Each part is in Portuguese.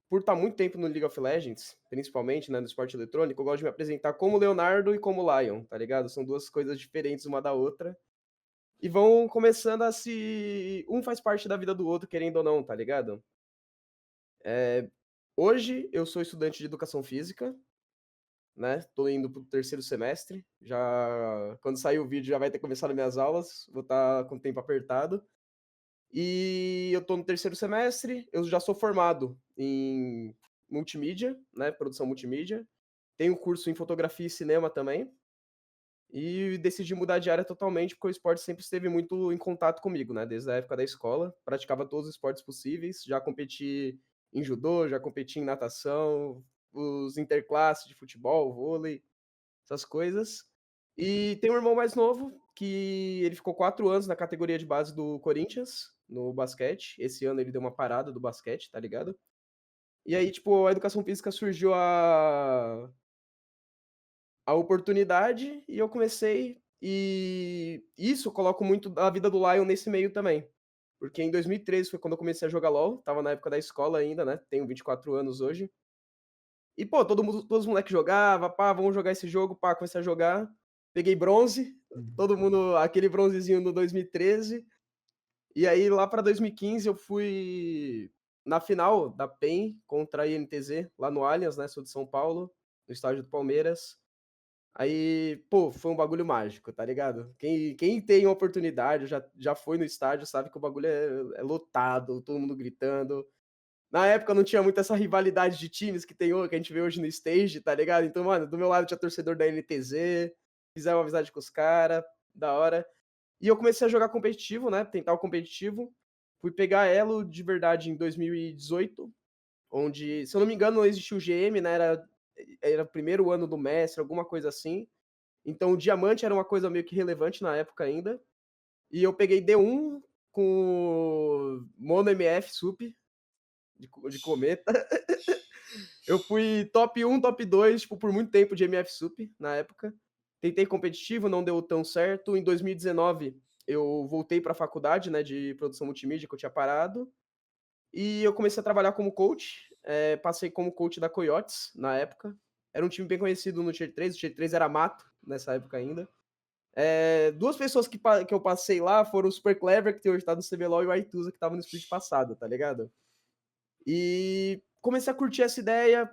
por estar muito tempo no League of Legends, principalmente, né, no esporte eletrônico, eu gosto de me apresentar como Leonardo e como Lion, tá ligado? São 2 coisas diferentes uma da outra, e vão começando a se um faz parte da vida do outro, querendo ou não, tá ligado? Eh, Hoje eu sou estudante de educação física, né, tô indo para o 3º semestre, já quando sair o vídeo já vai ter começado minhas aulas, vou estar com o tempo apertado. E eu tô no 3º semestre, eu já sou formado em multimídia, né, produção multimídia, tenho curso em fotografia e cinema também, e decidi mudar de área totalmente, porque o esporte sempre esteve muito em contato comigo, né, desde a época da escola, praticava todos os esportes possíveis, já competi em judô, já competi em natação, os interclasses de futebol, vôlei, essas coisas. E tem um irmão mais novo, que ele ficou 4 anos na categoria de base do Corinthians, no basquete. Esse ano ele deu uma parada do basquete, tá ligado? E aí, tipo, a educação física surgiu a oportunidade e eu comecei. E isso eu coloco muito da vida do Lion nesse meio também. Porque em 2013 foi quando eu comecei a jogar LoL, tava na época da escola ainda, né? Tenho 24 anos hoje. E, pô, todo mundo, todos os moleques jogavam, pá, vamos jogar esse jogo, pá, comecei a jogar. Peguei bronze, Uhum. todo mundo, aquele bronzezinho no 2013. E aí lá pra 2015 eu fui na final da PEN contra a INTZ, lá no Allianz, né, sou de São Paulo, no estádio do Palmeiras. Aí, pô, foi um bagulho mágico, tá ligado? Quem tem oportunidade, já foi no estádio, sabe que o bagulho é lotado, todo mundo gritando. Na época não tinha muito essa rivalidade de times que tem que a gente vê hoje no stage, tá ligado? Então, mano, do meu lado tinha torcedor da NTZ, fizeram uma amizade com os caras, da hora. E eu comecei a jogar competitivo, né? Tentar o competitivo. Fui pegar elo de verdade em 2018, onde, se eu não me engano, não existia o GM, né? Era o primeiro ano do mestre, alguma coisa assim. Então o diamante era uma coisa meio que relevante na época ainda. E eu peguei D1 com Mono MF Sup, de cometa. Eu fui top 1, top 2, tipo, por muito tempo de MF Sup na época. Tentei competitivo, não deu tão certo. Em 2019, eu voltei para a faculdade, né, de produção multimídia, que eu tinha parado. E eu comecei a trabalhar como coach. Passei como coach da Coyotes na época. Era um time bem conhecido no Tier 3. O Tier 3 era mato nessa época ainda. Duas pessoas que eu passei lá foram o Super Clever, que tem hoje tá no CBLOL, e o Aituza, que tava no split passado, tá ligado? E comecei a curtir essa ideia,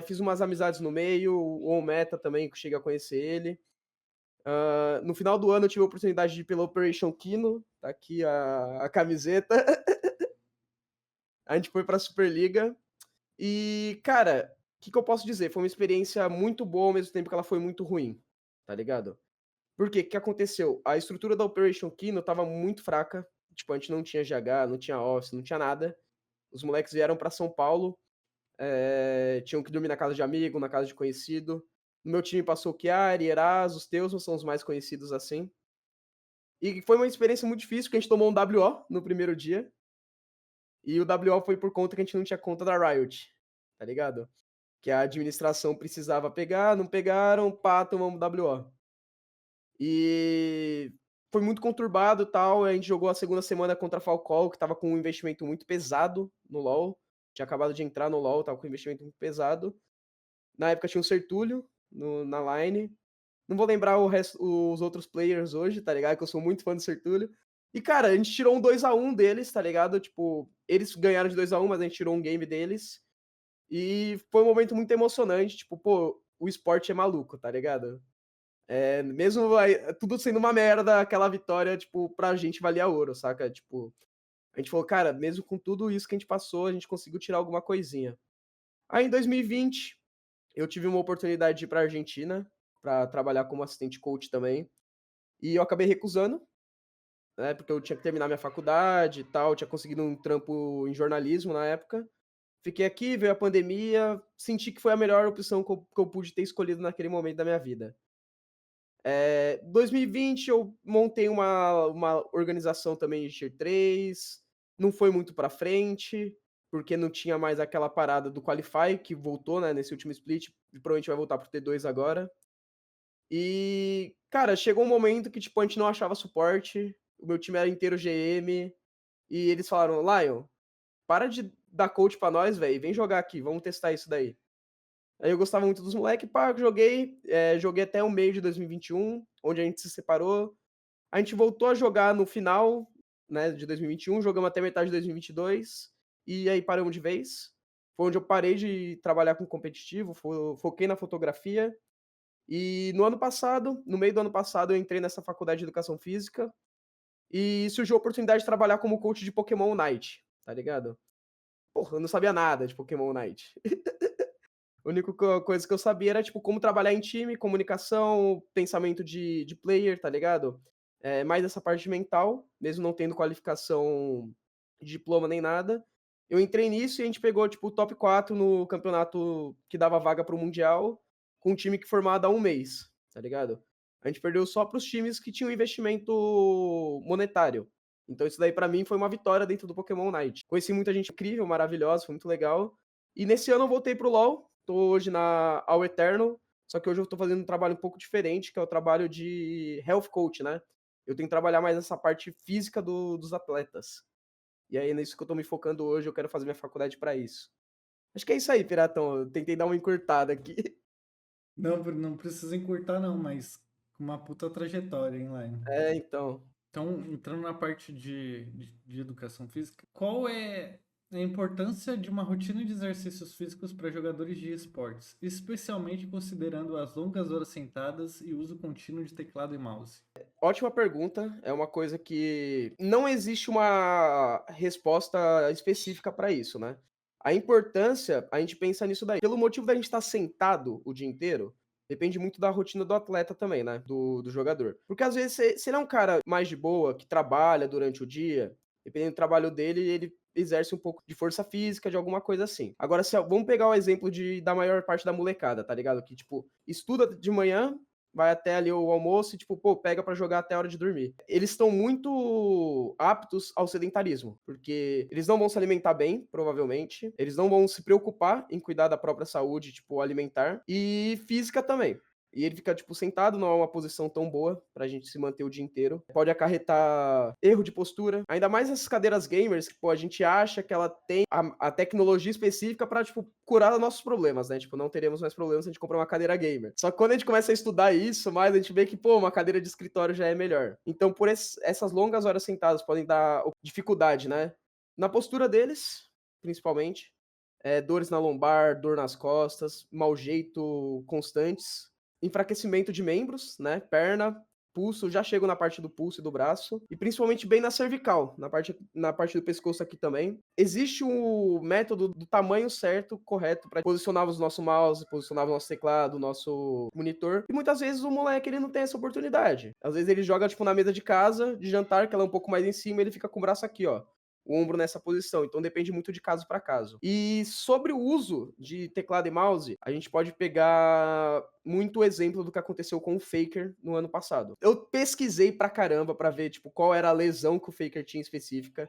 fiz umas amizades no meio, o Meta também, que cheguei a conhecer ele. No final do ano eu tive a oportunidade de ir pela Operation Kino, tá aqui a camiseta. A gente foi pra Superliga. E, cara, o que eu posso dizer? Foi uma experiência muito boa ao mesmo tempo que ela foi muito ruim, tá ligado? Por quê? O que aconteceu? A estrutura da Operation Kino tava muito fraca. Tipo, a gente não tinha GH, não tinha Office, não tinha nada. Os moleques vieram pra São Paulo. Tinham que dormir na casa de amigo, na casa de conhecido. No meu time passou o Chiari, Eras, os Teus são os mais conhecidos assim. E foi uma experiência muito difícil, porque a gente tomou um WO no primeiro dia. E o WO foi por conta que a gente não tinha conta da Riot, tá ligado? Que a administração precisava pegar, não pegaram, pá, tomamos WO. E foi muito conturbado e tal. A gente jogou a segunda semana contra a Falcão, que tava com um investimento muito pesado no LoL. Tinha acabado de entrar no LoL, tava com um investimento muito pesado. Na época tinha o Sertúlio na line. Não vou lembrar os outros players hoje, tá ligado? Que eu sou muito fã do Sertúlio. E, cara, a gente tirou um 2-1 deles, tá ligado? Tipo, eles ganharam de 2-1, mas a gente tirou um game deles. E foi um momento muito emocionante. Tipo, pô, o esporte é maluco, tá ligado? Mesmo tudo sendo uma merda, aquela vitória, tipo, pra gente valia ouro, saca? Tipo, a gente falou, cara, mesmo com tudo isso que a gente passou, a gente conseguiu tirar alguma coisinha. Aí em 2020, eu tive uma oportunidade de ir pra Argentina, pra trabalhar como assistente coach também. E eu acabei recusando, né? Porque eu tinha que terminar minha faculdade e tal, tinha conseguido um trampo em jornalismo na época. Fiquei aqui, veio a pandemia, senti que foi a melhor opção que eu pude ter escolhido naquele momento da minha vida. 2020 eu montei uma organização também de Tier 3, não foi muito pra frente, porque não tinha mais aquela parada do Qualify, que voltou, né, nesse último split, e provavelmente vai voltar pro T2 agora. E, cara, chegou um momento que, tipo, a gente não achava suporte, o meu time era inteiro GM, e eles falaram: "Lion, para de dar coach pra nós, velho, vem jogar aqui, vamos testar isso daí. Aí eu gostava muito dos moleques, pá, joguei, joguei até o meio de 2021, onde a gente se separou. A gente voltou a jogar no final, né, de 2021, jogamos até metade de 2022, e aí paramos de vez. Foi onde eu parei de trabalhar com competitivo, foquei na fotografia. E no ano passado, no meio do ano passado, eu entrei nessa faculdade de educação física e surgiu a oportunidade de trabalhar como coach de Pokémon Unite, tá ligado? Porra, eu não sabia nada de Pokémon Unite. A única coisa que eu sabia era, tipo, como trabalhar em time, comunicação, pensamento de player, tá ligado? Mais essa parte mental, mesmo não tendo qualificação de diploma nem nada. Eu entrei nisso e a gente pegou, tipo, o top 4 no campeonato que dava vaga pro Mundial, com um time que formado há um mês, tá ligado? A gente perdeu só pros times que tinham investimento monetário. Então isso daí pra mim foi uma vitória dentro do Pokémon Night. Conheci muita gente incrível, maravilhosa, foi muito legal. E nesse ano eu voltei pro LoL, tô hoje na All Eternal, só que hoje eu tô fazendo um trabalho um pouco diferente, que é o trabalho de health coach, né? Eu tenho que trabalhar mais essa parte física dos atletas. E aí é nisso que eu tô me focando hoje, eu quero fazer minha faculdade pra isso. Acho que é isso aí, Piratão. Eu tentei dar uma encurtada aqui. Não, não precisa encurtar não, mas com uma puta trajetória, hein, Line? É, então. Então, entrando na parte de educação física, qual é a importância de uma rotina de exercícios físicos para jogadores de esportes, especialmente considerando as longas horas sentadas e uso contínuo de teclado e mouse? Ótima pergunta. É uma coisa que não existe uma resposta específica para isso, né? A importância, a gente pensa nisso daí. Pelo motivo da gente estar sentado o dia inteiro, depende muito da rotina do atleta também, né? Do jogador. Porque às vezes, se ele é um cara mais de boa, que trabalha durante o dia, dependendo do trabalho dele, ele exerce um pouco de força física, de alguma coisa assim. Agora, vamos pegar o exemplo da maior parte da molecada, tá ligado? Que, tipo, estuda de manhã, vai até ali o almoço e, tipo, pô, pega pra jogar até a hora de dormir. Eles estão muito aptos ao sedentarismo, porque eles não vão se alimentar bem, provavelmente, eles não vão se preocupar em cuidar da própria saúde, tipo, alimentar, e física também. E ele fica, tipo, sentado, não é uma posição tão boa pra gente se manter o dia inteiro. Pode acarretar erro de postura. Ainda mais essas cadeiras gamers, que, pô, a gente acha que ela tem a tecnologia específica pra, tipo, curar os nossos problemas, né? Tipo, não teremos mais problemas se a gente comprar uma cadeira gamer. Só que quando a gente começa a estudar isso, mais a gente vê que, pô, uma cadeira de escritório já é melhor. Então, por essas longas horas sentadas podem dar dificuldade, né? Na postura deles, principalmente. Dores na lombar, dor nas costas, mau jeito constantes, enfraquecimento de membros, né? Perna, pulso, já chego na parte do pulso e do braço, e principalmente bem na cervical, na parte do pescoço aqui também. Existe o método do tamanho certo, correto, para posicionar o nosso mouse, posicionar o nosso teclado, o nosso monitor, e muitas vezes o moleque ele não tem essa oportunidade. Às vezes ele joga tipo na mesa de casa, de jantar, que ela é um pouco mais em cima, e ele fica com o braço aqui, ó, o ombro nessa posição. Então depende muito de caso para caso. E sobre o uso de teclado e mouse, a gente pode pegar muito exemplo do que aconteceu com o Faker no ano passado. Eu pesquisei pra caramba pra ver, tipo, qual era a lesão que o Faker tinha específica.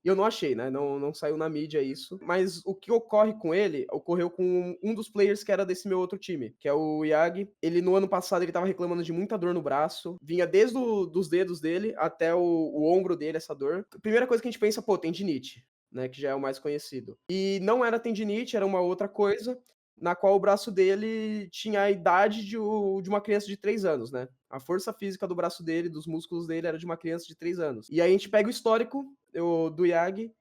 E eu não achei, né? Não saiu na mídia isso. Mas o que ocorre com ele, ocorreu com um dos players que era desse meu outro time, que é o Yagi. Ele, no ano passado, ele tava reclamando de muita dor no braço. Vinha desde os dedos dele até o ombro dele, essa dor. A primeira coisa que a gente pensa, pô, tendinite, né? Que já é o mais conhecido. E não era tendinite, era uma outra coisa, na qual o braço dele tinha a idade de uma criança de 3 anos, né? A força física do braço dele, dos músculos dele, era de uma criança de 3 anos. E aí a gente pega o histórico do Yagi,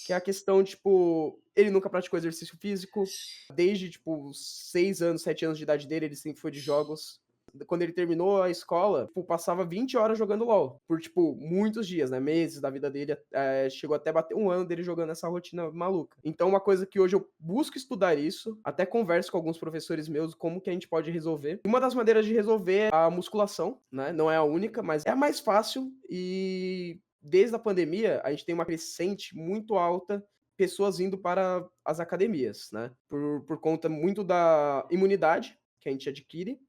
que é a questão, tipo, ele nunca praticou exercício físico, desde, tipo, 6 anos, 7 anos de idade dele, ele sempre foi de jogos. Quando ele terminou a escola, tipo, passava 20 horas jogando LoL, por, tipo, muitos dias, né, meses da vida dele, chegou até bater um ano dele jogando essa rotina maluca. Então, uma coisa que hoje eu busco estudar isso, até converso com alguns professores meus, como que a gente pode resolver. Uma das maneiras de resolver é a musculação, né, não é a única, mas é a mais fácil e desde a pandemia, a gente tem uma crescente muito alta, pessoas indo para as academias, né? Por conta muito da imunidade que a gente adquire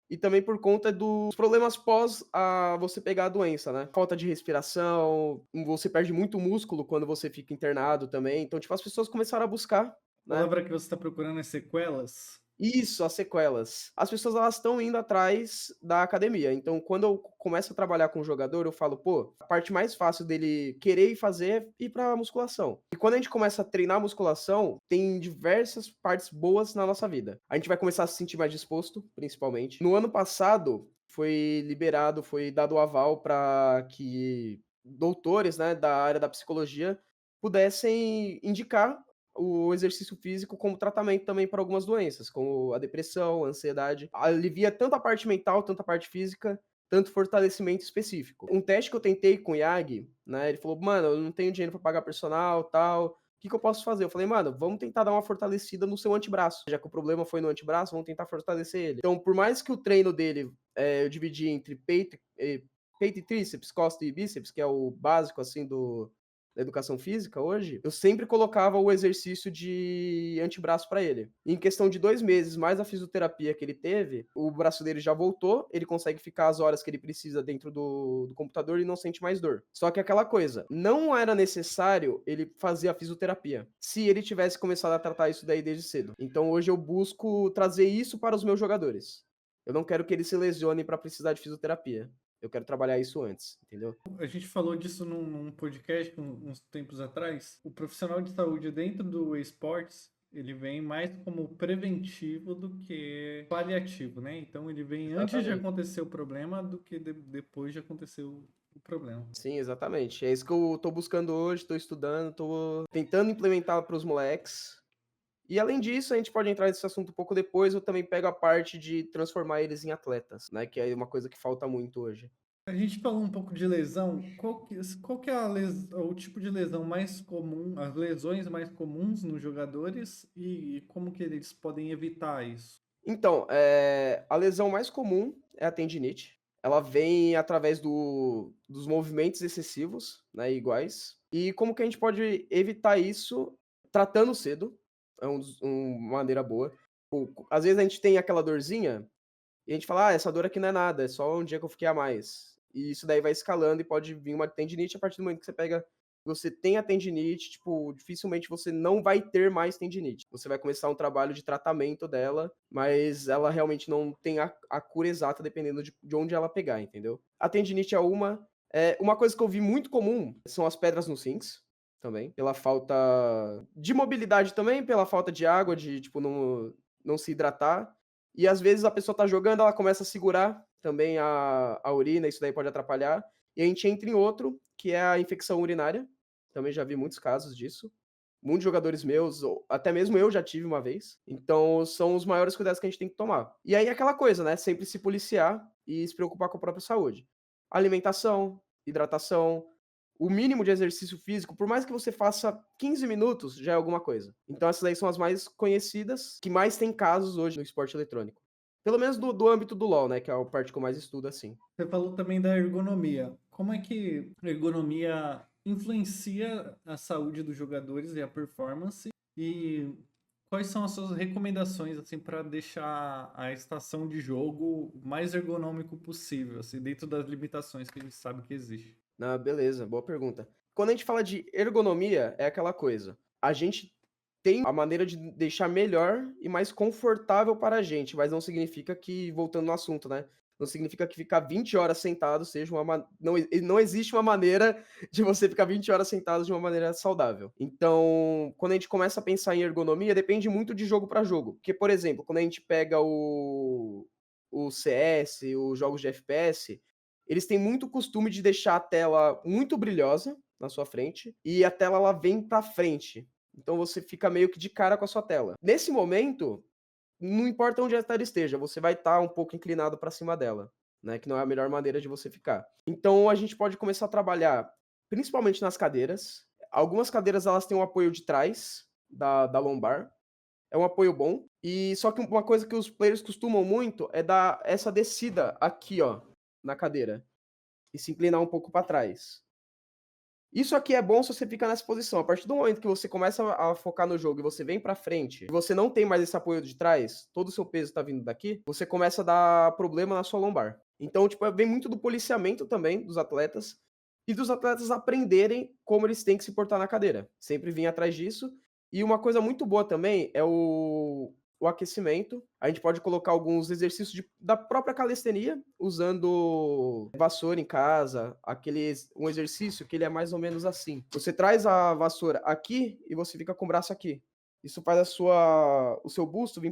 e também por conta dos problemas pós a você pegar a doença, né? Falta de respiração, você perde muito músculo quando você fica internado também. Então, tipo, as pessoas começaram a buscar, A né? palavra que você está procurando é sequelas? Isso, as sequelas. As pessoas elas estão indo atrás da academia, então quando eu começo a trabalhar com o jogador, eu falo: "Pô, a parte mais fácil dele querer ir fazer é ir pra musculação". E quando a gente começa a treinar musculação, tem diversas partes boas na nossa vida. A gente vai começar a se sentir mais disposto, principalmente. No ano passado, foi dado o aval para que doutores, né, da área da psicologia pudessem indicar o exercício físico como tratamento também para algumas doenças, como a depressão, a ansiedade. Alivia tanto a parte mental, tanto a parte física, tanto fortalecimento específico. Um teste que eu tentei com o Yagi, né, ele falou: "Mano, eu não tenho dinheiro para pagar personal, tal, o que que eu posso fazer?" Eu falei: "Mano, vamos tentar dar uma fortalecida no seu antebraço, já que o problema foi no antebraço, vamos tentar fortalecer ele". Então, por mais que o treino dele, eu dividi entre peito e tríceps, costa e bíceps, que é o básico, assim, da educação física hoje, eu sempre colocava o exercício de antebraço para ele. Em questão de 2 meses, mais a fisioterapia que ele teve, o braço dele já voltou, ele consegue ficar as horas que ele precisa dentro do computador e não sente mais dor. Só que aquela coisa, não era necessário ele fazer a fisioterapia, se ele tivesse começado a tratar isso daí desde cedo. Então hoje eu busco trazer isso para os meus jogadores. Eu não quero que eles se lesionem para precisar de fisioterapia. Eu quero trabalhar isso antes, entendeu? A gente falou disso num podcast uns tempos atrás. O profissional de saúde dentro do esportes, ele vem mais como preventivo do que paliativo, né? Então ele vem antes de Exatamente. acontecer o problema do que depois de acontecer o problema. Sim, exatamente. É isso que eu tô buscando hoje, tô estudando, tô tentando implementar para os moleques. E além disso, a gente pode entrar nesse assunto um pouco depois, eu também pego a parte de transformar eles em atletas, né, que é uma coisa que falta muito hoje. A gente falou um pouco de lesão. Qual que é o tipo de lesão mais comum, as lesões mais comuns nos jogadores e como que eles podem evitar isso? Então, a lesão mais comum é a tendinite. Ela vem através dos movimentos excessivos, né, iguais. E como que a gente pode evitar isso? Tratando cedo, é uma maneira boa. Às vezes a gente tem aquela dorzinha e a gente fala: "Ah, essa dor aqui não é nada, é só um dia que eu fiquei a mais". E isso daí vai escalando e pode vir uma tendinite a partir do momento que você tem a tendinite, tipo, dificilmente você não vai ter mais tendinite. Você vai começar um trabalho de tratamento dela, mas ela realmente não tem a cura exata dependendo de onde ela pegar, entendeu? A tendinite é uma coisa que eu vi muito comum são as pedras nos rins, também, pela falta de mobilidade também, pela falta de água, de, tipo, não se hidratar. E às vezes a pessoa tá jogando, ela começa a segurar também a urina, isso daí pode atrapalhar. E a gente entra em outro, que é a infecção urinária. Também já vi muitos casos disso. Muitos jogadores meus, ou até mesmo eu já tive uma vez. Então são os maiores cuidados que a gente tem que tomar. E aí aquela coisa, né? Sempre se policiar e se preocupar com a própria saúde. Alimentação, hidratação, o mínimo de exercício físico, por mais que você faça 15 minutos, já é alguma coisa. Então essas aí são as mais conhecidas, que mais tem casos hoje no esporte eletrônico. Pelo menos do âmbito do LoL, né, que é a parte que eu mais estudo, assim. Você falou também da ergonomia. Como é que a ergonomia influencia a saúde dos jogadores e a performance? E quais são as suas recomendações assim para deixar a estação de jogo o mais ergonômico possível, assim, dentro das limitações que a gente sabe que existe? Ah, beleza, boa pergunta. Quando a gente fala de ergonomia, é aquela coisa, a gente tem a maneira de deixar melhor e mais confortável para a gente, mas não significa que, voltando no assunto, né, não significa que ficar 20 horas sentado seja não existe uma maneira de você ficar 20 horas sentado de uma maneira saudável. Então, quando a gente começa a pensar em ergonomia, depende muito de jogo para jogo, porque, por exemplo, quando a gente pega o CS, os jogos de FPS, eles têm muito costume de deixar a tela muito brilhosa na sua frente e a tela ela vem para frente. Então você fica meio que de cara com a sua tela. Nesse momento, não importa onde a tela esteja, você vai estar um pouco inclinado para cima dela, né, que não é a melhor maneira de você ficar. Então a gente pode começar a trabalhar principalmente nas cadeiras. Algumas cadeiras elas têm um apoio de trás da lombar, é um apoio bom. E só que uma coisa que os players costumam muito é dar essa descida aqui, ó, na cadeira e se inclinar um pouco para trás. Isso aqui é bom se você fica nessa posição. A partir do momento que você começa a focar no jogo e você vem para frente, e você não tem mais esse apoio de trás, todo o seu peso tá vindo daqui, você começa a dar problema na sua lombar. Então, tipo, vem muito do policiamento também dos atletas e dos atletas aprenderem como eles têm que se portar na cadeira. Sempre vim atrás disso. E uma coisa muito boa também é o o aquecimento. A gente pode colocar alguns exercícios da própria calistenia, usando vassoura em casa, um exercício que ele é mais ou menos assim. Você traz a vassoura aqui e você fica com o braço aqui. Isso faz o seu busto vir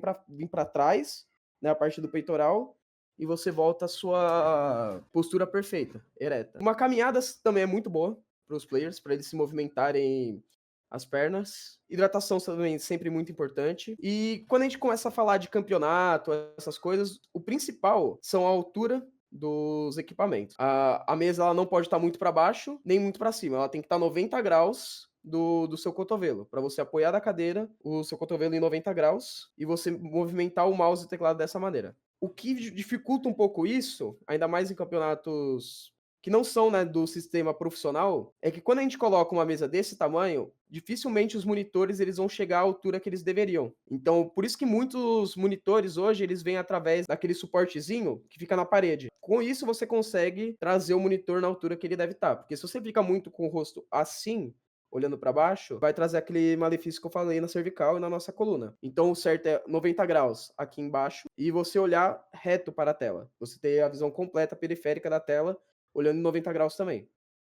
para trás, né, a parte do peitoral, e você volta a sua postura perfeita, ereta. Uma caminhada também é muito boa para os players, para eles se movimentarem as pernas. Hidratação também sempre muito importante. E quando a gente começa a falar de campeonato, essas coisas, o principal são a altura dos equipamentos. A mesa ela não pode estar muito para baixo, nem muito para cima. Ela tem que estar 90 graus do seu cotovelo, para você apoiar da cadeira o seu cotovelo em 90 graus e você movimentar o mouse e o teclado dessa maneira. O que dificulta um pouco isso, ainda mais em campeonatos que não são, né, do sistema profissional, é que quando a gente coloca uma mesa desse tamanho, dificilmente os monitores eles vão chegar à altura que eles deveriam. Então, por isso que muitos monitores hoje eles vêm através daquele suportezinho que fica na parede. Com isso você consegue trazer o monitor na altura que ele deve estar, porque se você fica muito com o rosto assim, olhando para baixo, vai trazer aquele malefício que eu falei na cervical e na nossa coluna. Então, o certo é 90 graus aqui embaixo e você olhar reto para a tela. Você ter a visão completa periférica da tela, olhando em 90 graus também.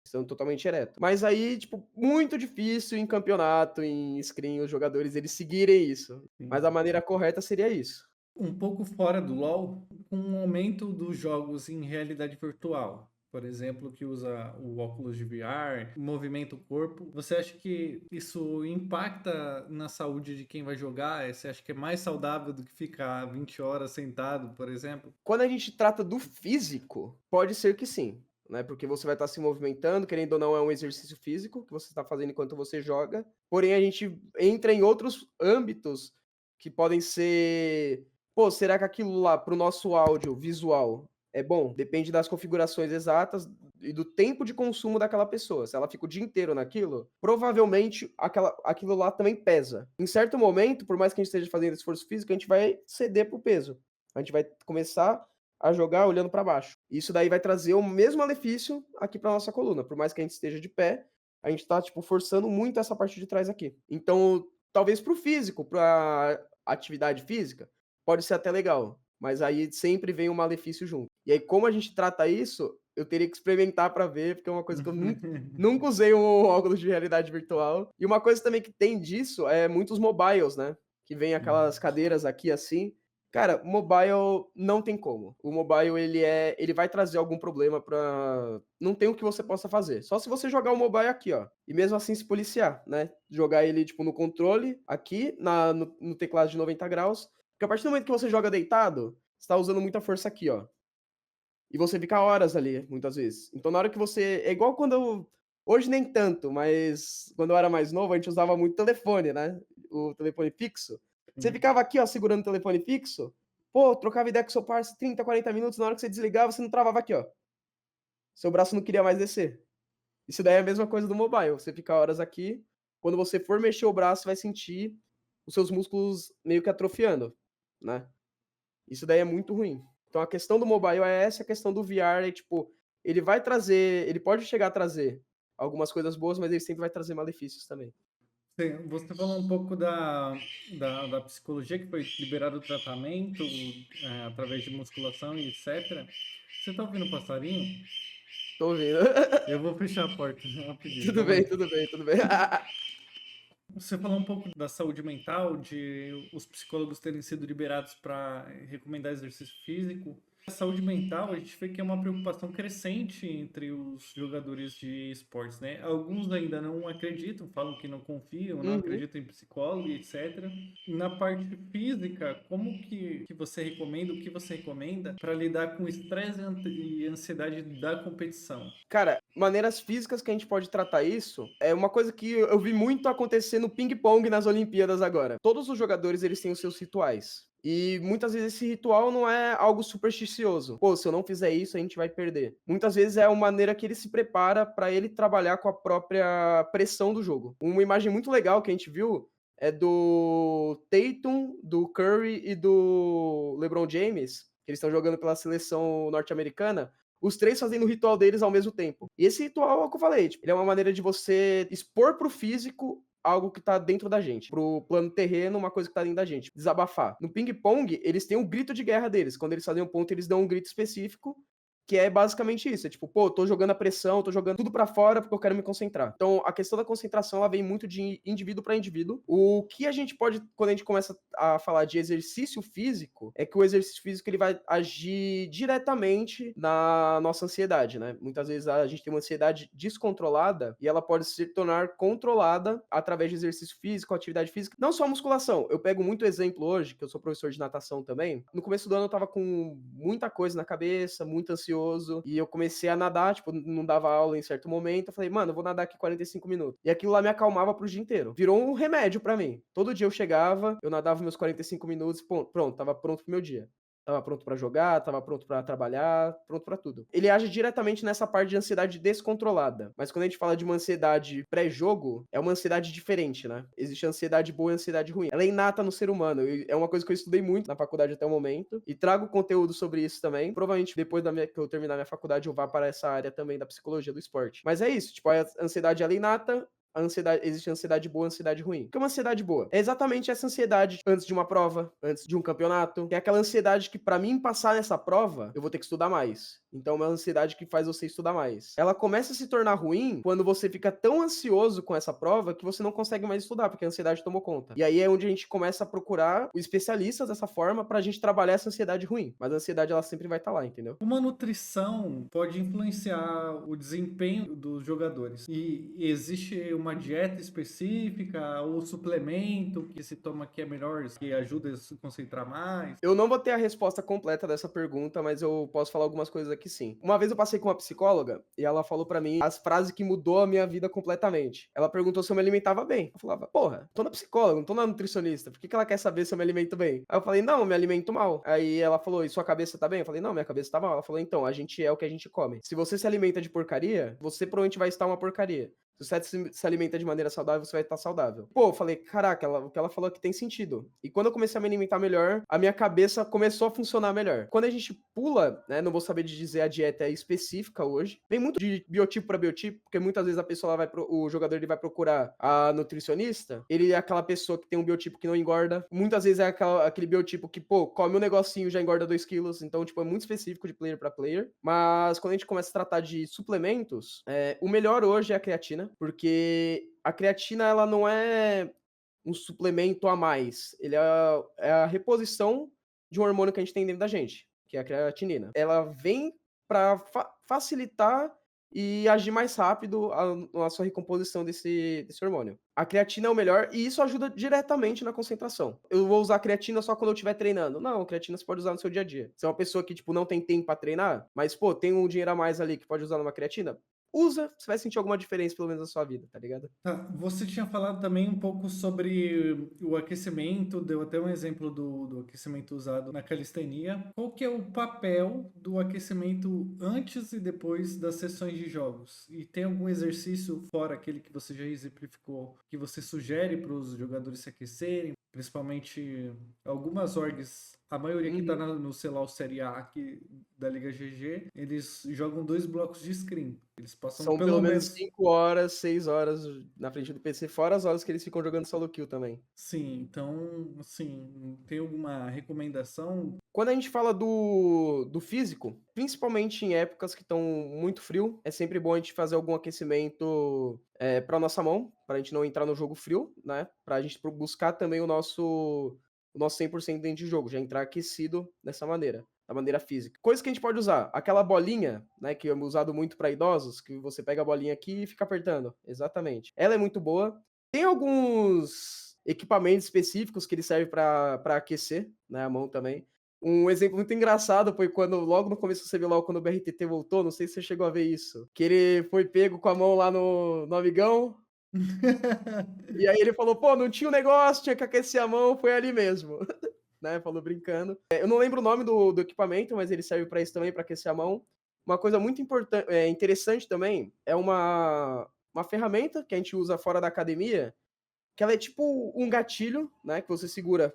São totalmente ereto. Mas aí, tipo, muito difícil em campeonato, em screen, os jogadores eles seguirem isso. Mas a maneira correta seria isso. Um pouco fora do LoL, com o aumento dos jogos em realidade virtual, por exemplo, que usa o óculos de VR, movimenta o corpo, você acha que isso impacta na saúde de quem vai jogar? Você acha que é mais saudável do que ficar 20 horas sentado, por exemplo? Quando a gente trata do físico, pode ser que sim, né? Porque você vai estar se movimentando, querendo ou não, é um exercício físico que você está fazendo enquanto você joga. Porém, a gente entra em outros âmbitos que podem ser. Pô, será que aquilo lá, para o nosso áudio visual, é bom? Depende das configurações exatas e do tempo de consumo daquela pessoa. Se ela fica o dia inteiro naquilo, provavelmente aquilo lá também pesa. Em certo momento, por mais que a gente esteja fazendo esforço físico, a gente vai ceder pro peso. A gente vai começar a jogar olhando para baixo. Isso daí vai trazer o mesmo malefício aqui para nossa coluna. Por mais que a gente esteja de pé, a gente tá tipo forçando muito essa parte de trás aqui. Então, talvez pro físico, pra atividade física, pode ser até legal, mas aí sempre vem um malefício junto. E aí como a gente trata isso, eu teria que experimentar para ver, porque é uma coisa que eu nunca usei um óculos de realidade virtual. E uma coisa também que tem disso é muitos mobiles, né? Que vem aquelas cadeiras aqui assim. Cara, o mobile não tem como. O mobile ele vai trazer algum problema para não tem o que você possa fazer. Só se você jogar o mobile aqui, ó. E mesmo assim se policiar, né? Jogar ele tipo no controle aqui no teclado de 90 graus, porque a partir do momento que você joga deitado, você tá usando muita força aqui, ó. E você fica horas ali, muitas vezes. Então na hora que você é igual quando hoje nem tanto, mas quando eu era mais novo, a gente usava muito telefone, né? O telefone fixo. Você ficava aqui, ó, segurando o telefone fixo, pô, trocava ideia com seu parceiro 30, 40 minutos, na hora que você desligava, você não travava aqui, ó. Seu braço não queria mais descer. Isso daí é a mesma coisa do mobile. Você fica horas aqui, quando você for mexer o braço, vai sentir os seus músculos meio que atrofiando, né? Isso daí é muito ruim. Então a questão do mobile é essa, a questão do VR é tipo, ele pode chegar a trazer algumas coisas boas, mas ele sempre vai trazer malefícios também. Sim, você falou um pouco da psicologia, que foi liberado o tratamento através de musculação e etc. Você tá ouvindo o passarinho? Tô ouvindo. Eu vou fechar a porta rapidinho, Tudo calma bem, aí. tudo bem, tudo bem. Você falou um pouco da saúde mental, de os psicólogos terem sido liberados para recomendar exercício físico. A saúde mental, a gente vê que é uma preocupação crescente entre os jogadores de esportes, né? Alguns ainda não acreditam, falam que não confiam, não Uhum. acreditam em psicólogo, etc. Na parte física, como que você recomenda, o que você recomenda para lidar com o estresse e ansiedade da competição? Cara, maneiras físicas que a gente pode tratar isso é uma coisa que eu vi muito acontecer no ping-pong nas Olimpíadas agora. Todos os jogadores, eles têm os seus rituais. E muitas vezes esse ritual não é algo supersticioso. Pô, se eu não fizer isso, a gente vai perder. Muitas vezes é uma maneira que ele se prepara para ele trabalhar com a própria pressão do jogo. Uma imagem muito legal que a gente viu é do Tatum, do Curry e do LeBron James, que eles estão jogando pela seleção norte-americana, os três fazendo o ritual deles ao mesmo tempo. E esse ritual é o que eu falei, tipo, ele é uma maneira de você expor pro físico algo que tá dentro da gente. Pro plano terreno, uma coisa que tá dentro da gente. Desabafar. No ping-pong, eles têm um grito de guerra deles. Quando eles fazem um ponto, eles dão um grito específico, que é basicamente isso. É tipo, pô, tô jogando a pressão, tô jogando tudo pra fora porque eu quero me concentrar. Então, a questão da concentração, ela vem muito de indivíduo pra indivíduo. O que a gente pode, quando a gente começa a falar de exercício físico, é que o exercício físico, ele vai agir diretamente na nossa ansiedade, né? Muitas vezes a gente tem uma ansiedade descontrolada e ela pode se tornar controlada através de exercício físico, atividade física. Não só musculação. Eu pego muito exemplo hoje, que eu sou professor de natação também. No começo do ano eu tava com muita coisa na cabeça, muito ansioso, e eu comecei a nadar, tipo, não dava aula em certo momento, eu falei, mano, eu vou nadar aqui 45 minutos. E aquilo lá me acalmava pro dia inteiro. Virou um remédio pra mim. Todo dia eu chegava, eu nadava meus 45 minutos, pronto, tava pronto pro meu dia. Tava pronto pra jogar, tava pronto pra trabalhar, pronto pra tudo. Ele age diretamente nessa parte de ansiedade descontrolada. Mas quando a gente fala de uma ansiedade pré-jogo, é uma ansiedade diferente, né? Existe ansiedade boa e ansiedade ruim. Ela é inata no ser humano. É uma coisa que eu estudei muito na faculdade até o momento. E trago conteúdo sobre isso também. Provavelmente depois que eu terminar minha faculdade, eu vá para essa área também da psicologia do esporte. Mas é isso, tipo, a ansiedade ela é inata, a ansiedade, existe ansiedade boa e ansiedade ruim. O que é uma ansiedade boa? É exatamente essa ansiedade antes de uma prova, antes de um campeonato. É aquela ansiedade que, pra mim passar nessa prova, eu vou ter que estudar mais. Então, é uma ansiedade que faz você estudar mais. Ela começa a se tornar ruim quando você fica tão ansioso com essa prova que você não consegue mais estudar, porque a ansiedade tomou conta. E aí é onde a gente começa a procurar os especialistas dessa forma pra gente trabalhar essa ansiedade ruim. Mas a ansiedade, ela sempre vai estar lá, entendeu? Uma nutrição pode influenciar o desempenho dos jogadores. E existe uma dieta específica ou suplemento que se toma que é melhor, que ajuda a se concentrar mais? Eu não vou ter a resposta completa dessa pergunta, mas eu posso falar algumas coisas aqui sim. Uma vez eu passei com uma psicóloga e ela falou pra mim as frases que mudou a minha vida completamente. Ela perguntou se eu me alimentava bem. Eu falava, porra, tô na psicóloga, não tô na nutricionista. Por que ela quer saber se eu me alimento bem? Aí eu falei, não, eu me alimento mal. Aí ela falou, e sua cabeça tá bem? Eu falei, não, minha cabeça tá mal. Ela falou, então, a gente é o que a gente come. Se você se alimenta de porcaria, você provavelmente vai estar uma porcaria. Se você se alimenta de maneira saudável, você vai estar saudável. Pô, eu falei, caraca, o que ela falou aqui tem sentido. E quando eu comecei a me alimentar melhor, a minha cabeça começou a funcionar melhor. Quando a gente pula, né, não vou saber de dizer a dieta específica hoje, vem muito de biotipo para biotipo, porque muitas vezes a pessoa o jogador ele vai procurar a nutricionista, ele é aquela pessoa que tem um biotipo que não engorda, muitas vezes é aquele biotipo que, pô, come um negocinho já engorda 2 quilos, então, tipo, é muito específico de player para player. Mas quando a gente começa a tratar de suplementos, o melhor hoje é a creatina, porque a creatina, ela não é um suplemento a mais. Ele é a reposição de um hormônio que a gente tem dentro da gente, que é a creatinina. Ela vem para facilitar e agir mais rápido a sua recomposição desse hormônio. A creatina é o melhor e isso ajuda diretamente na concentração. Eu vou usar a creatina só quando eu estiver treinando. Não, a creatina você pode usar no seu dia a dia. Se é uma pessoa que, tipo, não tem tempo para treinar, mas, pô, tem um dinheiro a mais ali que pode usar numa creatina, usa, você vai sentir alguma diferença, pelo menos, na sua vida, tá ligado? Tá, você tinha falado também um pouco sobre o aquecimento, deu até um exemplo do aquecimento usado na calistenia. Qual que é o papel do aquecimento antes e depois das sessões de jogos? E tem algum exercício, fora aquele que você já exemplificou, que você sugere para os jogadores se aquecerem? Principalmente algumas orgs, a maioria que tá no sei lá, o Série A aqui da Liga GG, eles jogam 2 blocos de screen. Eles passam São pelo pelo menos menos 5 horas, 6 horas na frente do PC, fora as horas que eles ficam jogando solo kill também. sim, então, assim, tem alguma recomendação? Quando a gente fala do físico, principalmente em épocas que estão muito frio, é sempre bom a gente fazer algum aquecimento para nossa mão, para a gente não entrar no jogo frio, né? Para a gente buscar também o nosso 100% dentro de jogo, já entrar aquecido dessa maneira, da maneira física. Coisa que a gente pode usar, aquela bolinha, né, que é usado muito para idosos, que você pega a bolinha aqui e fica apertando. Exatamente. Ela é muito boa. Tem alguns equipamentos específicos que ele serve para aquecer, né, a mão também. Um exemplo muito engraçado foi quando, logo no começo do CBLOL, quando o BRTT voltou, não sei se você chegou a ver isso, que ele foi pego com a mão lá no amigão, e aí ele falou, pô, não tinha um negócio, tinha que aquecer a mão, foi ali mesmo, né, falou brincando. Eu não lembro o nome do equipamento, mas ele serve para isso também, para aquecer a mão. Uma coisa muito interessante também, é uma ferramenta que a gente usa fora da academia, que ela é tipo um gatilho, né, que você segura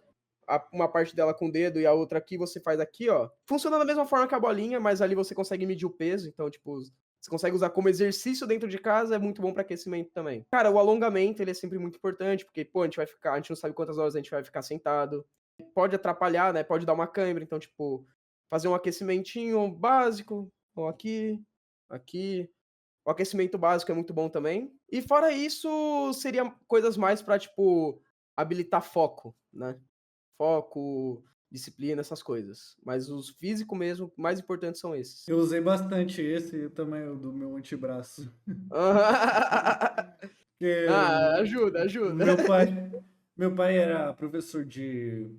uma parte dela com o dedo e a outra aqui você faz aqui, ó. Funciona da mesma forma que a bolinha, mas ali você consegue medir o peso, então, tipo, Você consegue usar como exercício dentro de casa, é muito bom para aquecimento também. Cara, o alongamento, ele é sempre muito importante, porque, pô, a gente não sabe quantas horas a gente vai ficar sentado. Pode atrapalhar, né? Pode dar uma cãibra, então, tipo, fazer um aquecimentinho básico, ó, aqui. O aquecimento básico é muito bom também. E fora isso, seria coisas mais pra, tipo, habilitar foco, né? Foco, disciplina, essas coisas. Mas os físicos mesmo, mais importantes são esses. Eu usei bastante esse também, o do meu antebraço. Porque Ah, ajuda, o ajuda. meu pai era professor de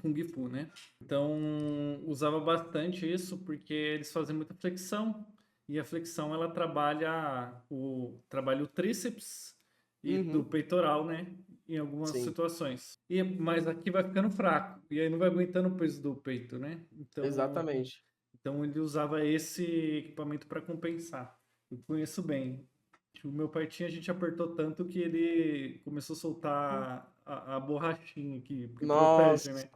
Kung Fu, né? Então usava bastante isso porque eles fazem muita flexão e a flexão ela trabalha o tríceps e do Uhum, peitoral, né? Em algumas sim, situações. Mas aqui vai ficando fraco e aí não vai aguentando o peso do peito, né? exatamente. Então ele usava esse equipamento para compensar. Eu conheço bem. O meu pai tinha, a gente apertou tanto que ele começou a soltar a borrachinha aqui, porque protege, Nossa, né?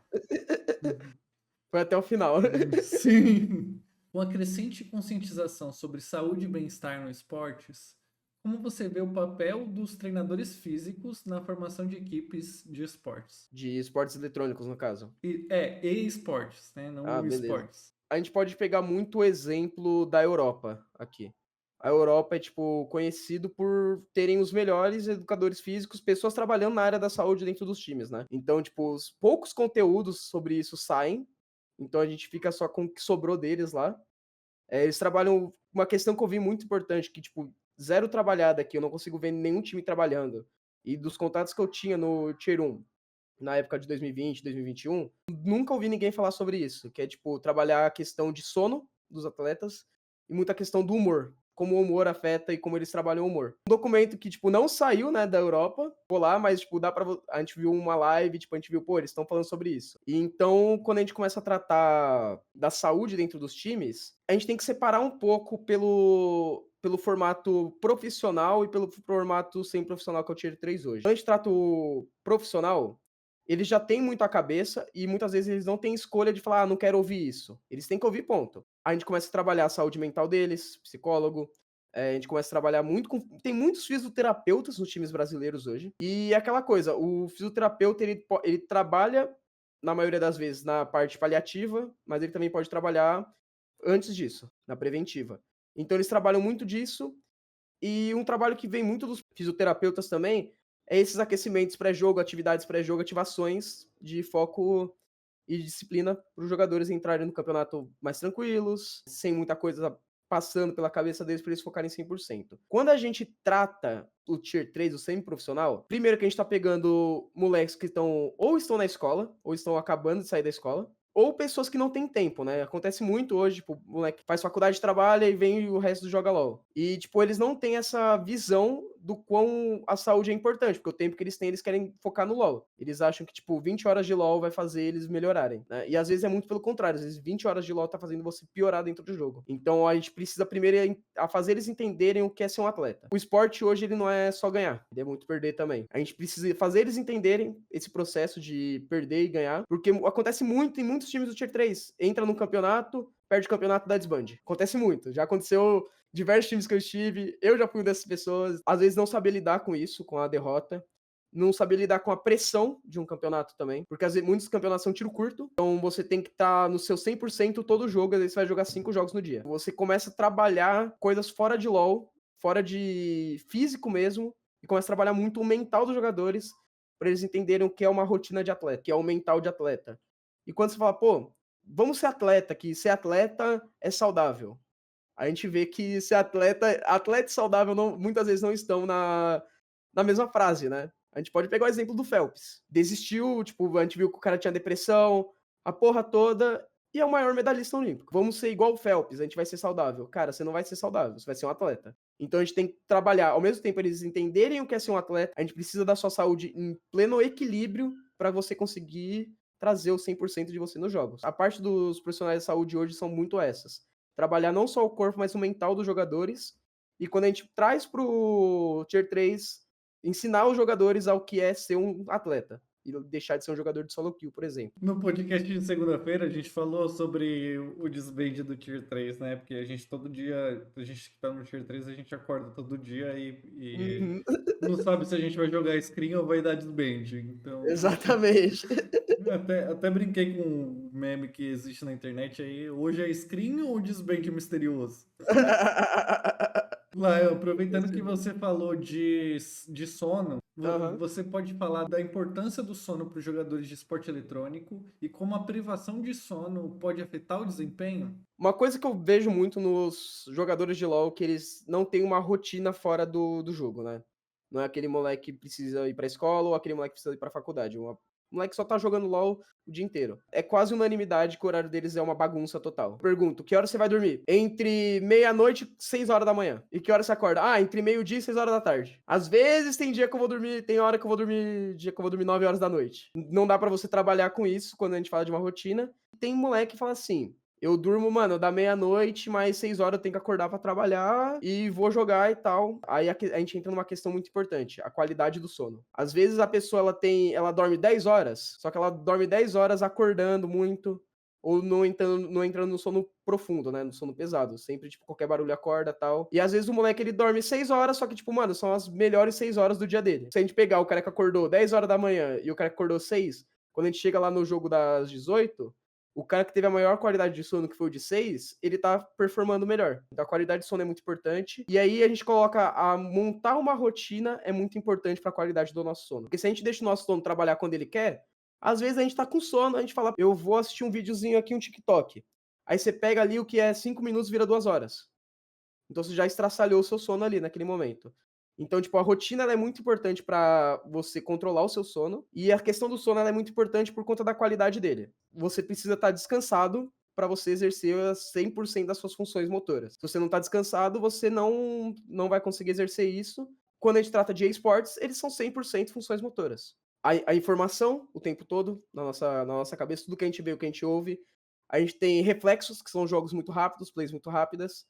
foi até o final. Sim. Com a crescente conscientização sobre saúde e bem-estar nos esportes, como você vê o papel dos treinadores físicos na formação de equipes de esportes? De esportes eletrônicos, no caso. E esportes, né? Ah, Não beleza. esportes. A gente pode pegar muito o exemplo da Europa aqui. A Europa é, tipo, conhecido por terem os melhores educadores físicos, pessoas trabalhando na área da saúde dentro dos times, né? Então, tipo, os poucos conteúdos sobre isso saem, então a gente fica só com o que sobrou deles lá. Eles trabalham uma questão que eu vi muito importante, que, tipo, zero trabalhada aqui, eu não consigo ver nenhum time trabalhando. E dos contatos que eu tinha no Tier 1, na época de 2020, 2021, nunca ouvi ninguém falar sobre isso, que é, tipo, trabalhar a questão de sono dos atletas e muita questão do humor, como o humor afeta e como eles trabalham o humor. Um documento que, tipo, não saiu, né, da Europa, pô lá, mas, tipo, a gente viu uma live, tipo, a gente viu, pô, eles estão falando sobre isso. E então, quando a gente começa a tratar da saúde dentro dos times, a gente tem que separar um pouco pelo formato profissional e pelo formato sem profissional que é o Tier 3 hoje. Quando a gente trata o profissional, eles já têm muito a cabeça e muitas vezes eles não têm escolha de falar, ah, não quero ouvir isso. Eles têm que ouvir, ponto. A gente começa a trabalhar a saúde mental deles, psicólogo, a gente começa a trabalhar muito com. Tem muitos fisioterapeutas nos times brasileiros hoje. E é aquela coisa, o fisioterapeuta ele trabalha, na maioria das vezes, na parte paliativa, mas ele também pode trabalhar antes disso, na preventiva. Então eles trabalham muito disso e um trabalho que vem muito dos fisioterapeutas também é esses aquecimentos pré-jogo, atividades pré-jogo, ativações de foco e disciplina para os jogadores entrarem no campeonato mais tranquilos, sem muita coisa passando pela cabeça deles para eles focarem 100%. Quando a gente trata o Tier 3, o semi-profissional, primeiro que a gente está pegando moleques que estão na escola, ou estão acabando de sair da escola, ou pessoas que não têm tempo, né? Acontece muito hoje, tipo, o moleque faz faculdade, trabalha e vem e o resto joga LOL. E, tipo, eles não têm essa visão do quão a saúde é importante, porque o tempo que eles têm, eles querem focar no LoL. Eles acham que, tipo, 20 horas de LoL vai fazer eles melhorarem, né? E às vezes é muito pelo contrário, às vezes 20 horas de LoL tá fazendo você piorar dentro do jogo. Então a gente precisa primeiro a fazer eles entenderem o que é ser um atleta. O esporte hoje, ele não é só ganhar, ele é muito perder também. A gente precisa fazer eles entenderem esse processo de perder e ganhar, porque acontece muito em muitos times do Tier 3. Entra no campeonato, perde o campeonato, dá desbande. Acontece muito. Já aconteceu diversos times que eu estive, eu já fui uma dessas pessoas, às vezes não saber lidar com isso, com a derrota, não saber lidar com a pressão de um campeonato também, porque às vezes muitos campeonatos são tiro curto, então você tem que estar no seu 100% todo jogo, às vezes você vai jogar 5 jogos no dia. Você começa a trabalhar coisas fora de LoL, fora de físico mesmo, e começa a trabalhar muito o mental dos jogadores, para eles entenderem o que é uma rotina de atleta, que é o mental de atleta. E quando você fala, pô, vamos ser atleta, que ser atleta é saudável. A gente vê que ser atleta e saudável muitas vezes não estão na mesma frase, né? A gente pode pegar o exemplo do Phelps. Desistiu, tipo, a gente viu que o cara tinha depressão, a porra toda, e é o maior medalhista olímpico. Vamos ser igual o Phelps, a gente vai ser saudável. Cara, você não vai ser saudável, você vai ser um atleta. Então a gente tem que trabalhar, ao mesmo tempo eles entenderem o que é ser um atleta, a gente precisa da sua saúde em pleno equilíbrio para você conseguir trazer o 100% de você nos jogos. A parte dos profissionais de saúde hoje são muito essas. Trabalhar não só o corpo, mas o mental dos jogadores. E quando a gente traz pro Tier 3, ensinar os jogadores ao que é ser um atleta. e deixar de ser um jogador de solo kill, por exemplo. No podcast de segunda-feira, a gente falou sobre o desband do Tier 3, né? Porque a gente todo dia, a gente que tá no Tier 3, a gente acorda todo dia e Uhum. não sabe se a gente vai jogar screen ou vai dar desband. Então, Exatamente. até brinquei com um meme que existe na internet aí. Hoje é screen ou desband misterioso? Lá, aproveitando que você falou de sono, Aham. você pode falar da importância do sono para os jogadores de esporte eletrônico e como a privação de sono pode afetar o desempenho? Uma coisa que eu vejo muito nos jogadores de LoL, que eles não têm uma rotina fora do jogo, né? Não é aquele moleque que precisa ir pra escola ou aquele moleque que precisa ir pra faculdade. O moleque só tá jogando LoL o dia inteiro. É quase unanimidade que o horário deles é uma bagunça total. Pergunto, que hora você vai dormir? Entre meia-noite e 6 horas da manhã. E que hora você acorda? Ah, entre meio-dia e 6 horas da tarde. Às vezes tem dia que eu vou dormir, tem hora que eu vou dormir, dia que eu vou dormir 9 horas da noite. Não dá pra você trabalhar com isso quando a gente fala de uma rotina. Tem moleque que fala assim: eu durmo, mano, da meia-noite, mais 6 horas eu tenho que acordar pra trabalhar e vou jogar e tal. Aí a gente entra numa questão muito importante, a qualidade do sono. Às vezes a pessoa ela dorme 10 horas, só que ela dorme 10 horas acordando muito, ou não entrando no sono profundo, né, no sono pesado. Sempre, tipo, qualquer barulho acorda e tal. E às vezes o moleque ele dorme 6 horas, só que, tipo, mano, são as melhores 6 horas do dia dele. Se a gente pegar o cara que acordou 10 horas da manhã e o cara que acordou 6, quando a gente chega lá no jogo das 18, o cara que teve a maior qualidade de sono, que foi o de 6, ele tá performando melhor. Então a qualidade de sono é muito importante. E aí a gente coloca a montar uma rotina é muito importante para a qualidade do nosso sono. Porque se a gente deixa o nosso sono trabalhar quando ele quer, às vezes a gente tá com sono, a gente fala, eu vou assistir um videozinho aqui, um TikTok. Aí você pega ali o que é 5 minutos, vira 2 horas. Então você já estraçalhou o seu sono ali naquele momento. Então, tipo, a rotina ela é muito importante para você controlar o seu sono. E a questão do sono ela é muito importante por conta da qualidade dele. Você precisa estar descansado para você exercer 100% das suas funções motoras. Se você não está descansado, você não vai conseguir exercer isso. Quando a gente trata de esportes, eles são 100% funções motoras. A informação o tempo todo na nossa cabeça, tudo que a gente vê, o que a gente ouve. A gente tem reflexos, que são jogos muito rápidos, plays muito rápidas.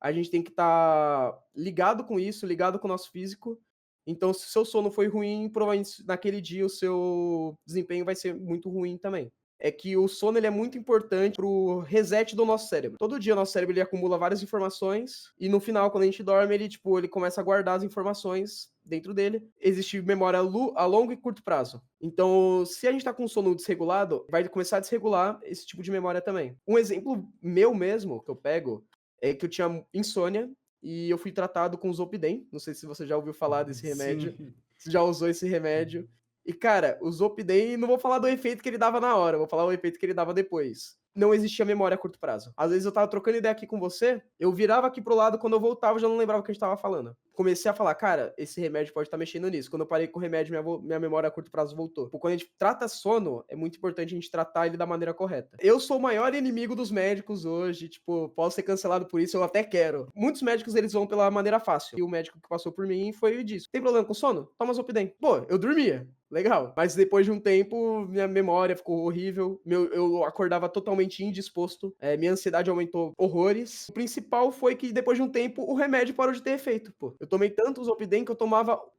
A gente tem que estar ligado com isso, ligado com o nosso físico. Então, se o seu sono foi ruim, provavelmente naquele dia o seu desempenho vai ser muito ruim também. É que o sono ele é muito importante pro reset do nosso cérebro. Todo dia o nosso cérebro ele acumula várias informações e no final, quando a gente dorme, ele começa a guardar as informações dentro dele. Existe memória a longo e curto prazo. Então, se a gente está com sono desregulado, vai começar a desregular esse tipo de memória também. Um exemplo meu mesmo, que eu pego, é que eu tinha insônia e eu fui tratado com Zolpidem. Não sei se você já ouviu falar desse remédio. Sim. Se já usou esse remédio. E, cara, o Zolpidem, não vou falar do efeito que ele dava na hora, vou falar o efeito que ele dava depois. Não existia memória a curto prazo. Às vezes eu tava trocando ideia aqui com você, eu virava aqui pro lado, quando eu voltava, eu já não lembrava o que a gente tava falando. Comecei a falar, cara, esse remédio pode estar mexendo nisso. Quando eu parei com o remédio, minha memória a curto prazo voltou. Quando a gente trata sono, é muito importante a gente tratar ele da maneira correta. Eu sou o maior inimigo dos médicos hoje, tipo, posso ser cancelado por isso, eu até quero. Muitos médicos, eles vão pela maneira fácil. E o médico que passou por mim foi disso. Tem problema com sono? Toma Zolpidem. Pô, eu dormia. Legal. Mas depois de um tempo, minha memória ficou horrível. Eu acordava totalmente indisposto. Minha ansiedade aumentou horrores. O principal foi que depois de um tempo, o remédio parou de ter efeito, pô. Eu tomei tanto Zolpidem que eu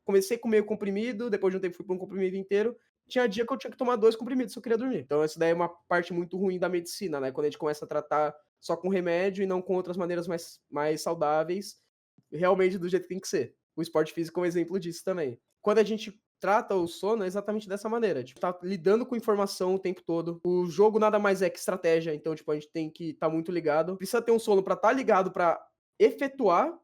comecei com meio comprimido, depois de um tempo fui para um comprimido inteiro. Tinha dia que eu tinha que tomar 2 comprimidos se eu queria dormir. Então essa daí é uma parte muito ruim da medicina, né? Quando a gente começa a tratar só com remédio e não com outras maneiras mais saudáveis, realmente do jeito que tem que ser. O esporte físico é um exemplo disso também. Quando a gente trata o sono é exatamente dessa maneira. Tipo, tá lidando com informação o tempo todo. O jogo nada mais é que estratégia, então, tipo, a gente tem que estar muito ligado. Precisa ter um sono para estar ligado para efetuar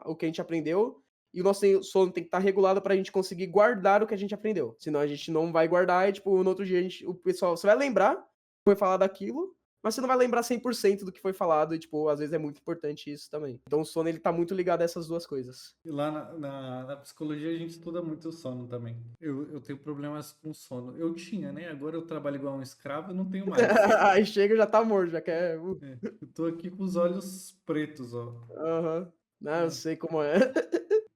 o que a gente aprendeu. E o nosso sono tem que estar regulado para a gente conseguir guardar o que a gente aprendeu. Senão a gente não vai guardar e, tipo, no outro dia o pessoal... Você vai lembrar que foi falar daquilo, mas você não vai lembrar 100% do que foi falado e, tipo, às vezes é muito importante isso também. Então o sono, ele tá muito ligado a essas duas coisas. E lá na psicologia a gente estuda muito o sono também. Eu tenho problemas com sono. Eu tinha, né? Agora eu trabalho igual um escravo, eu não tenho mais. Aí chega, já tá morto, já quer... Eu tô aqui com os olhos pretos, ó. Aham. Não, eu É. sei como é.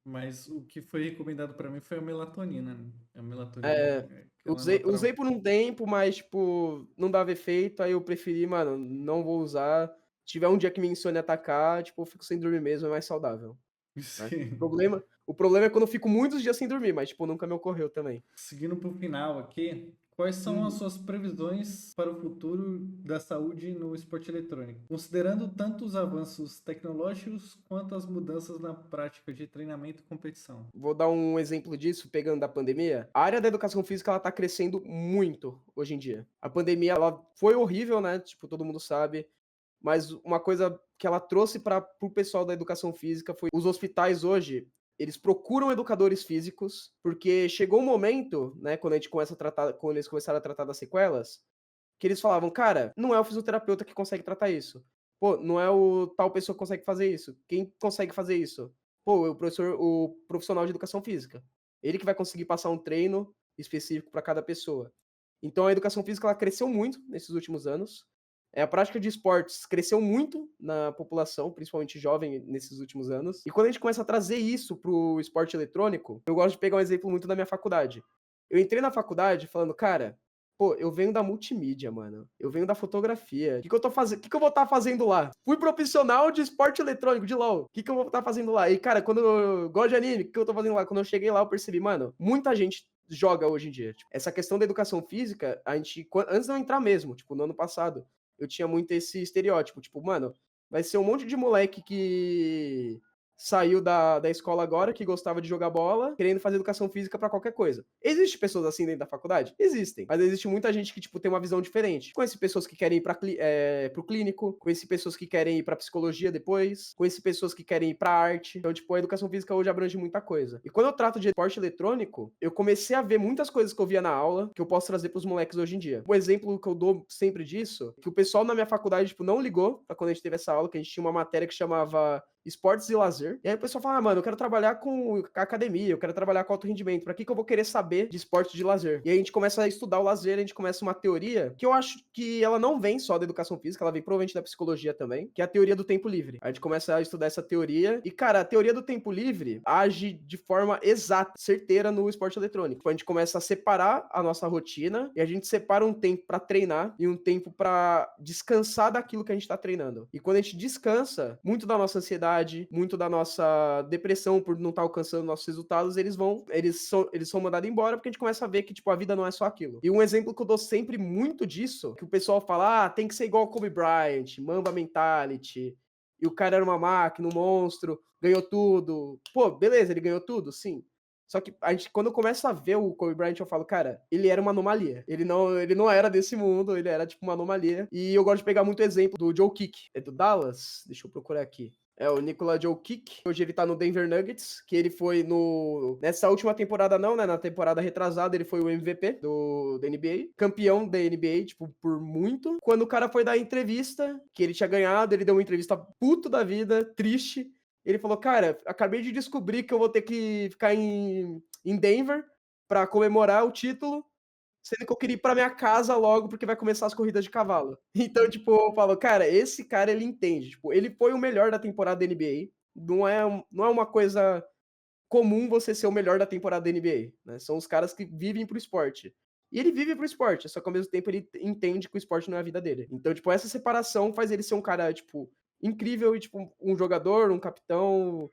Mas o que foi recomendado pra mim foi a melatonina, né? A melatonina, É, aquela usei natural. por um tempo, mas, tipo, não dava efeito, aí eu preferi, mano, não vou usar. Se tiver um dia que minha insônia atacar, tipo, eu fico sem dormir mesmo, é mais saudável, né? O Sim. problema, O problema é quando eu fico muitos dias sem dormir, mas, tipo, nunca me ocorreu também. Seguindo para o final aqui, quais são as Uhum. suas previsões para o futuro da saúde no esporte eletrônico, considerando tanto os avanços tecnológicos quanto as mudanças na prática de treinamento e competição? Vou dar um exemplo disso, pegando da pandemia. A área da educação física, ela tá crescendo muito hoje em dia. A pandemia, ela foi horrível, né? Tipo, todo mundo sabe. Mas uma coisa que ela trouxe para o pessoal da educação física foi os hospitais hoje, eles procuram educadores físicos, porque chegou um momento, né, quando a gente começa a tratar, quando eles começaram a tratar das sequelas, que eles falavam, cara, não é o fisioterapeuta que consegue tratar isso. Pô, não é o tal pessoa que consegue fazer isso. Quem consegue fazer isso? Pô, o profissional de educação física. Ele que vai conseguir passar um treino específico para cada pessoa. Então a educação física ela cresceu muito nesses últimos anos. A prática de esportes cresceu muito na população, principalmente jovem, nesses últimos anos. E quando a gente começa a trazer isso para o esporte eletrônico, eu gosto de pegar um exemplo muito da minha faculdade. Eu entrei na faculdade falando, cara, pô, eu venho da multimídia, mano. Eu venho da fotografia. O que, que eu tô fazendo? O que, que eu vou estar fazendo lá? Fui profissional de esporte eletrônico, de LoL. O que, que eu vou estar fazendo lá? E, cara, quando eu gosto de anime, o que eu tô fazendo lá? Quando eu cheguei lá, eu percebi, mano, muita gente joga hoje em dia. Tipo, essa questão da educação física, a gente, antes de eu entrar mesmo, tipo, no ano passado, eu tinha muito esse estereótipo. Tipo, mano, vai ser um monte de moleque que saiu da escola agora, que gostava de jogar bola, querendo fazer educação física pra qualquer coisa. Existem pessoas assim dentro da faculdade? Existem. Mas existe muita gente que, tipo, tem uma visão diferente. Conheci pessoas que querem ir pro clínico, conheci pessoas que querem ir pra psicologia depois, conheci pessoas que querem ir pra arte. Então, tipo, a educação física hoje abrange muita coisa. E quando eu trato de esporte eletrônico, eu comecei a ver muitas coisas que eu via na aula, que eu posso trazer pros moleques hoje em dia. O exemplo que eu dou sempre disso, que o pessoal na minha faculdade, tipo, não ligou pra quando a gente teve essa aula, que a gente tinha uma matéria que chamava esportes e lazer. E aí o pessoal fala, ah, mano, eu quero trabalhar com academia, eu quero trabalhar com alto rendimento. Pra que eu vou querer saber de esporte de lazer? E aí a gente começa a estudar o lazer, a gente começa uma teoria que eu acho que ela não vem só da educação física, ela vem provavelmente da psicologia também, que é a teoria do tempo livre. A gente começa a estudar essa teoria e, cara, a teoria do tempo livre age de forma exata, certeira no esporte eletrônico. Tipo, a gente começa a separar a nossa rotina e a gente separa um tempo pra treinar e um tempo pra descansar daquilo que a gente tá treinando. E quando a gente descansa, muito da nossa ansiedade, muito da nossa depressão por não estar alcançando nossos resultados, eles são mandados embora porque a gente começa a ver que, tipo, a vida não é só aquilo. E um exemplo que eu dou sempre muito disso, que o pessoal fala, ah, tem que ser igual ao Kobe Bryant, Mamba Mentality, e o cara era uma máquina, um monstro, ganhou tudo. Pô, beleza, ele ganhou tudo? Sim. Só que a gente, quando eu começo a ver o Kobe Bryant, eu falo, cara, ele era uma anomalia. Ele não era desse mundo, ele era tipo uma anomalia. E eu gosto de pegar muito exemplo do Joe Kick. É do Dallas? Deixa eu procurar aqui. É o Nikola Jokic. Hoje ele tá no Denver Nuggets, que ele foi no... Nessa última temporada não, né? Na temporada retrasada ele foi o MVP da NBA. Campeão da NBA, tipo, por muito. Quando o cara foi dar a entrevista, que ele tinha ganhado, ele deu uma entrevista puto da vida, triste. Ele falou, cara, acabei de descobrir que eu vou ter que ficar em Denver pra comemorar o título, sendo que eu queria ir pra minha casa logo, porque vai começar as corridas de cavalo. Então, tipo, eu falo, cara, esse cara, ele entende. Tipo, ele foi o melhor da temporada da NBA. Não é uma coisa comum você ser o melhor da temporada da NBA, né? São os caras que vivem pro esporte. E ele vive pro esporte, só que ao mesmo tempo ele entende que o esporte não é a vida dele. Então, tipo, essa separação faz ele ser um cara, tipo, incrível e, tipo, um jogador, um capitão,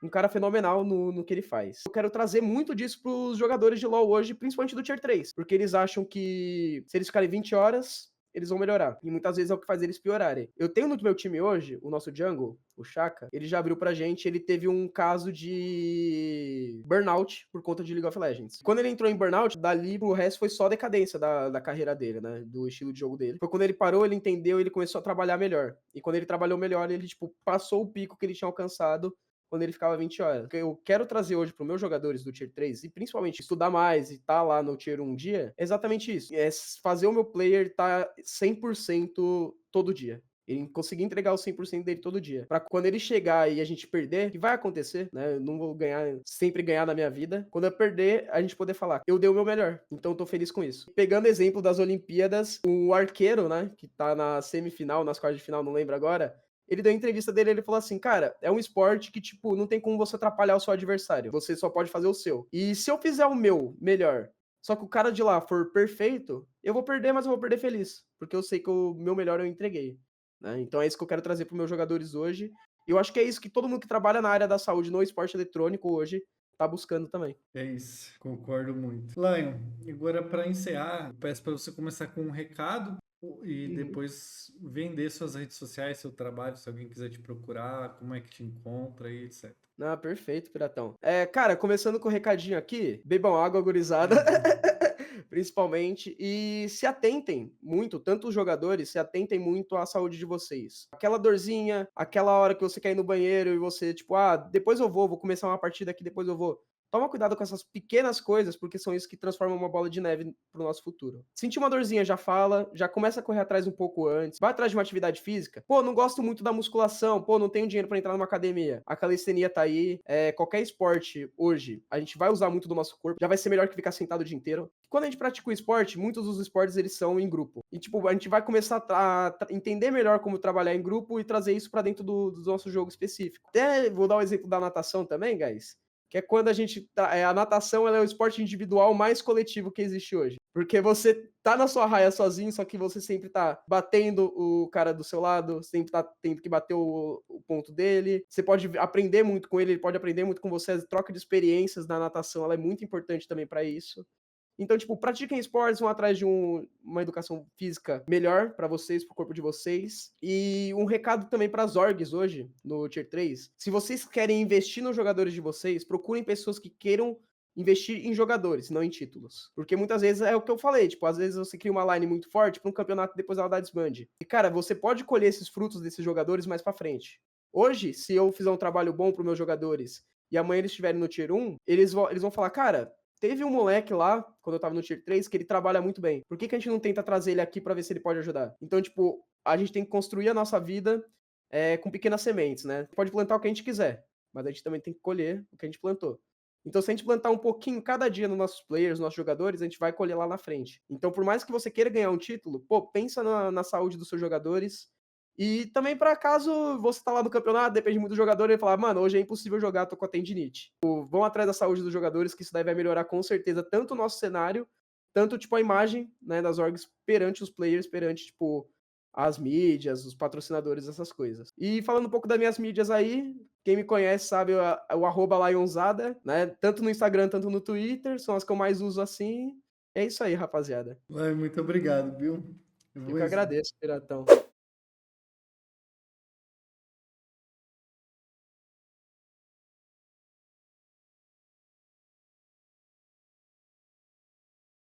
um cara fenomenal no que ele faz. Eu quero trazer muito disso pros jogadores de LoL hoje, principalmente do Tier 3, porque eles acham que se eles ficarem 20 horas, eles vão melhorar. E muitas vezes é o que faz eles piorarem. Eu tenho no meu time hoje, o nosso jungle, o Shaka, ele já abriu pra gente, ele teve um caso de burnout por conta de League of Legends. Quando ele entrou em burnout, dali pro resto foi só decadência da carreira dele, né? Do estilo de jogo dele. Foi quando ele parou, ele entendeu, ele começou a trabalhar melhor. E quando ele trabalhou melhor, ele, tipo, passou o pico que ele tinha alcançado quando ele ficava 20 horas. O que eu quero trazer hoje para os meus jogadores do Tier 3, e principalmente estudar mais e estar lá no Tier 1 dia, é exatamente isso. É fazer o meu player estar 100% todo dia. Ele conseguir entregar o 100% dele todo dia. Pra quando ele chegar e a gente perder, que vai acontecer, né? Eu não vou sempre ganhar na minha vida. Quando eu perder, a gente poder falar, eu dei o meu melhor. Então eu tô feliz com isso. Pegando exemplo das Olimpíadas, o arqueiro, né? Que tá na semifinal, nas quartas de final, não lembro agora. Ele deu a entrevista dele, ele falou assim, cara, é um esporte que, tipo, não tem como você atrapalhar o seu adversário. Você só pode fazer o seu. E se eu fizer o meu melhor, só que o cara de lá for perfeito, eu vou perder, mas eu vou perder feliz. Porque eu sei que o meu melhor eu entreguei. Né? Então é isso que eu quero trazer para os meus jogadores hoje. Eu acho que é isso que todo mundo que trabalha na área da saúde no esporte eletrônico hoje tá buscando também. É isso, concordo muito. Lion, agora para encerrar, peço para você começar com um recado e Uhum. depois vender suas redes sociais, seu trabalho, se alguém quiser te procurar, como é que te encontra e etc. Ah, perfeito, Piratão. Cara, começando com o recadinho aqui, bebam água, gurizada, principalmente, e se atentem muito, tanto os jogadores, se atentem muito à saúde de vocês. Aquela dorzinha, aquela hora que você quer ir no banheiro e você, tipo, depois eu vou começar uma partida aqui, depois eu vou. Toma cuidado com essas pequenas coisas, porque são isso que transformam uma bola de neve pro nosso futuro. Sentir uma dorzinha, já fala, já começa a correr atrás um pouco antes, vai atrás de uma atividade física. Pô, não gosto muito da musculação, pô, não tenho dinheiro pra entrar numa academia. A calistenia tá aí, qualquer esporte hoje, a gente vai usar muito do nosso corpo, já vai ser melhor que ficar sentado o dia inteiro. Quando a gente pratica o esporte, muitos dos esportes eles são em grupo. E tipo, a gente vai começar a entender melhor como trabalhar em grupo e trazer isso pra dentro do nosso jogo específico. Até vou dar o exemplo da natação também, guys, que é quando a gente a natação ela é o esporte individual mais coletivo que existe hoje. Porque você tá na sua raia sozinho, só que você sempre tá batendo o cara do seu lado, sempre tá tendo que bater o ponto dele. Você pode aprender muito com ele, ele pode aprender muito com você. A troca de experiências na natação ela é muito importante também para isso. Então, tipo, pratiquem esportes, vão atrás de uma educação física melhor para vocês, pro corpo de vocês. E um recado também para as orgs hoje, no Tier 3. Se vocês querem investir nos jogadores de vocês, procurem pessoas que queiram investir em jogadores, não em títulos. Porque muitas vezes é o que eu falei, tipo, às vezes você cria uma line muito forte para um campeonato e depois ela dá desbande. E, cara, você pode colher esses frutos desses jogadores mais para frente. Hoje, se eu fizer um trabalho bom para meus jogadores e amanhã eles estiverem no Tier 1, eles vão falar, cara, teve um moleque lá, quando eu tava no Tier 3, que ele trabalha muito bem. Por que a gente não tenta trazer ele aqui pra ver se ele pode ajudar? Então, tipo, a gente tem que construir a nossa vida com pequenas sementes, né? Pode plantar o que a gente quiser, mas a gente também tem que colher o que a gente plantou. Então, se a gente plantar um pouquinho cada dia nos nossos players, nos nossos jogadores, a gente vai colher lá na frente. Então, por mais que você queira ganhar um título, pô, pensa na saúde dos seus jogadores. E também, para caso você tá lá no campeonato, depende muito do jogador, ele falar, mano, hoje é impossível jogar, tô com a tendinite. Vão atrás da saúde dos jogadores, que isso daí vai melhorar com certeza tanto o nosso cenário, tanto, tipo, a imagem, né, das orgs perante os players, perante, tipo, as mídias, os patrocinadores, essas coisas. E falando um pouco das minhas mídias aí, quem me conhece sabe o @Lionzada, né, tanto no Instagram, tanto no Twitter, são as que eu mais uso assim. É isso aí, rapaziada. Lion, muito obrigado, viu? Eu Eu vou que agradeço, Piratão.